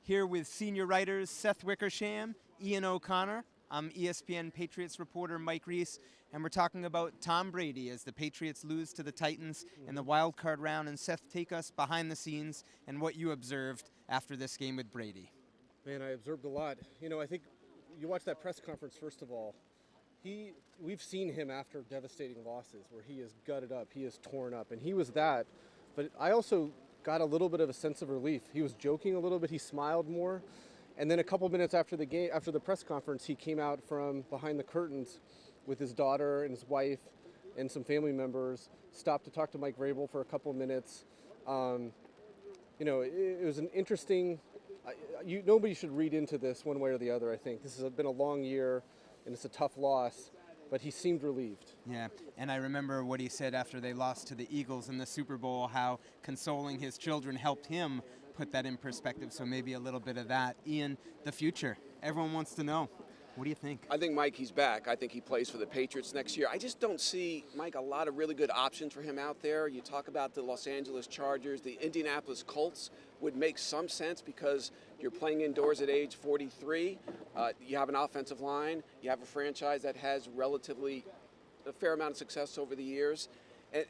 Here with senior writers Seth Wickersham, Ian O'Connor. I'm ESPN Patriots reporter Mike Reiss, and we're talking about Tom Brady as the Patriots lose to the Titans in the wild card round. And Seth, take us behind the scenes and what you observed after this game with Brady. Man, I observed a lot. You know, I think you watch that press conference, first of all. We've seen him after devastating losses where he is gutted up, he is torn up, and he was that. But I also got a little bit of a sense of relief. He was joking a little bit, he smiled more. And then a couple minutes after the game, after the press conference, he came out from behind the curtains with his daughter and his wife and some family members, stopped to talk to Mike Vrabel for a couple minutes. You know, it was an interesting, nobody should read into this one way or the other, I think. This has been a long year, and it's a tough loss, but he seemed relieved. Yeah, and I remember what he said after they lost to the Eagles in the Super Bowl, how consoling his children helped him put that in perspective, so maybe a little bit of that. Ian, the future, everyone wants to know. What do you think? I think, Mike, he's back. I think he plays for the Patriots next year. I just don't see, Mike, a lot of really good options for him out there. You talk about the Los Angeles Chargers, the Indianapolis Colts would make some sense because you're playing indoors at age 43. You have an offensive line. You have a franchise that has relatively a fair amount of success over the years.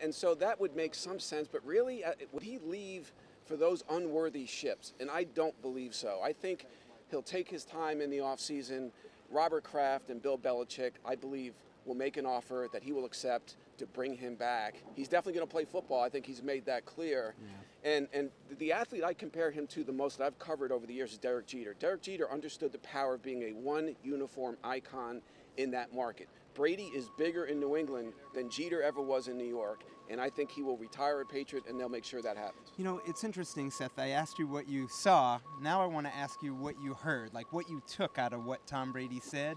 And so that would make some sense. But really, would he leave for those unworthy ships? And I don't believe so. I think he'll take his time in the offseason. Robert Kraft and Bill Belichick, I believe, will make an offer that he will accept to bring him back. He's definitely going to play football. I think he's made that clear. Yeah. And the athlete I compare him to the most that I've covered over the years is Derek Jeter. Derek Jeter understood the power of being a one uniform icon in that market. Brady is bigger in New England than Jeter ever was in New York, and I think he will retire a Patriot, and they'll make sure that happens. You know, it's interesting, Seth. I asked you what you saw. Now I want to ask you what you heard, like what you took out of what Tom Brady said.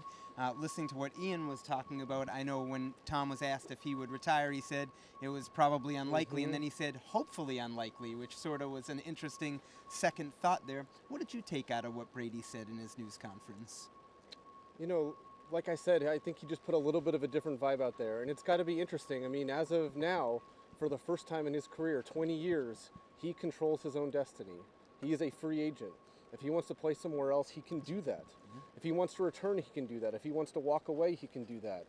Listening to what Ian was talking about, I know when Tom was asked if he would retire, he said it was probably unlikely, and then he said hopefully unlikely, which sort of was an interesting second thought there. What did you take out of what Brady said in his news conference? You know, like I said, I think he just put a little bit of a different vibe out there, and it's got to be interesting. I mean, as of now, for the first time in his career, 20 years, he controls his own destiny. He is a free agent. If he wants to play somewhere else, he can do that. If he wants to return, he can do that. If he wants to walk away, he can do that.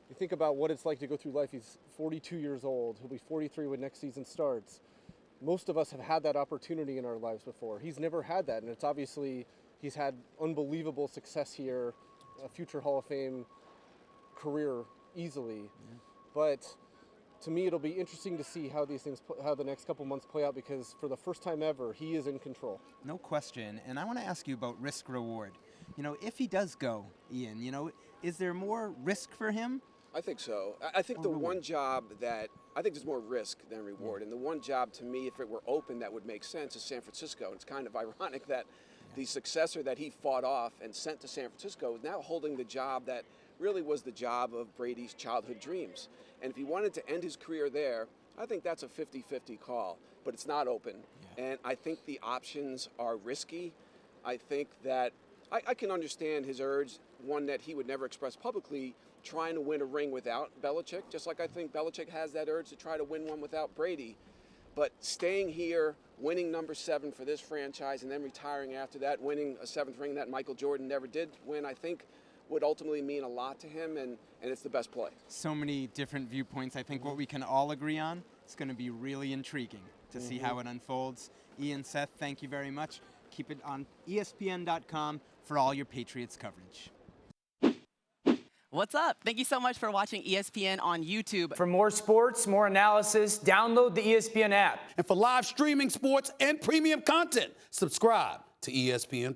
You think about what it's like to go through life. He's 42 years old. He'll be 43 when next season starts. Most of us have had that opportunity in our lives before. He's never had that, and it's obviously, he's had unbelievable success here, a future Hall of Fame career easily. But to me, it'll be interesting to see how these things, how the next couple months play out, because for the first time ever, he is in control. No question. And I want to ask you about risk reward. You know, if he does go, Ian, you know, is there more risk for him? I think so. I think the one job that, I think there's more risk than reward. And the one job to me, if it were open, that would make sense is San Francisco. It's kind of ironic that the successor that he fought off and sent to San Francisco is now holding the job that really was the job of Brady's childhood dreams. And if he wanted to end his career there, I think that's a 50-50 call, but it's not open. And I think the options are risky. I think that I can understand his urge, one that he would never express publicly, trying to win a ring without Belichick, just like I think Belichick has that urge to try to win one without Brady. But staying here, winning number 7 for this franchise, and then retiring after that, winning a 7th ring that Michael Jordan never did win, I think would ultimately mean a lot to him, and it's the best play. So many different viewpoints. I think what we can all agree on, it's going to be really intriguing to see how it unfolds. Ian, Seth, thank you very much. Keep it on ESPN.com for all your Patriots coverage. What's up? Thank you so much for watching ESPN on YouTube. For more sports, more analysis, download the ESPN app. And for live streaming sports and premium content, subscribe to ESPN+.